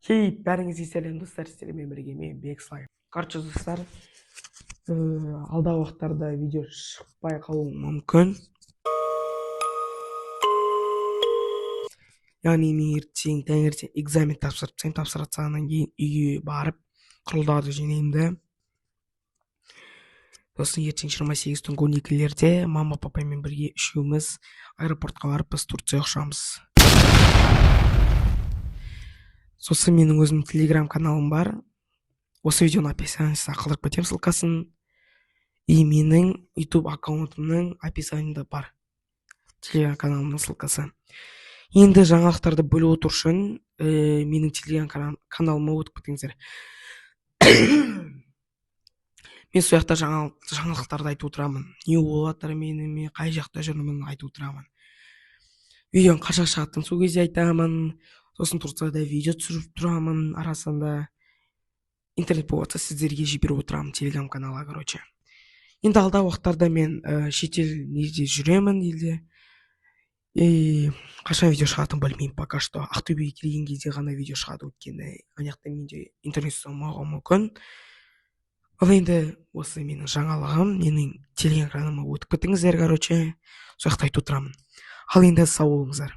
Бәріңізге сәлем достар, сіздермен бірге мен Бексылай. Короче, достар, алдағы уақыттарда видео шықпай қалуы мүмкін. Яғни мен таңертең экзамен тапсырып тапсыратсағаннан кейін үйге барып құрылдарды жинаймын. Сосын ертең 28 түнгі 12-лерде мама папамен бірге үшеуміз аэропортқа барып біз Турцияға ұшамыз. Сосын менің өзімнің телеграм каналым бар. Осы видеоның описаниесіне қалдырып кетемін ссылкасын. И менің YouTube аккаунтымның описаниеда бар телеграм каналымның ссылкасы. Енді жаңалықтарды бөліп отыру үшін менің телеграм каналыма өтіп кетіңіздер. Мен сол жақта жаңалықтарды айтып отырамын. Не болып жатыр менімен, қай жақта жүрмін айтып отырамын. Видеоның қашан шығатынын сол кезде айтамын. Сосын Турцияда видео түсіріп тұрамын арасында. Интернет болса сіздерге жіберіп отырамын телеграм каналға, короче. Енді алдағы уақыттарда мен шетелде жүремін елде. Қашан видео шығатынын білмеймін пока что. Ақтөбеге келген кезде ғана видео шығады, өйткені аяқта менде интернет болмауы мүмкін. Ал енді осы менің жаңалығым, менің телеграм каналыма өтіп кетіңіздер, короче. Сол жақта айтып отырамын. Ал енді сау болыңыздар.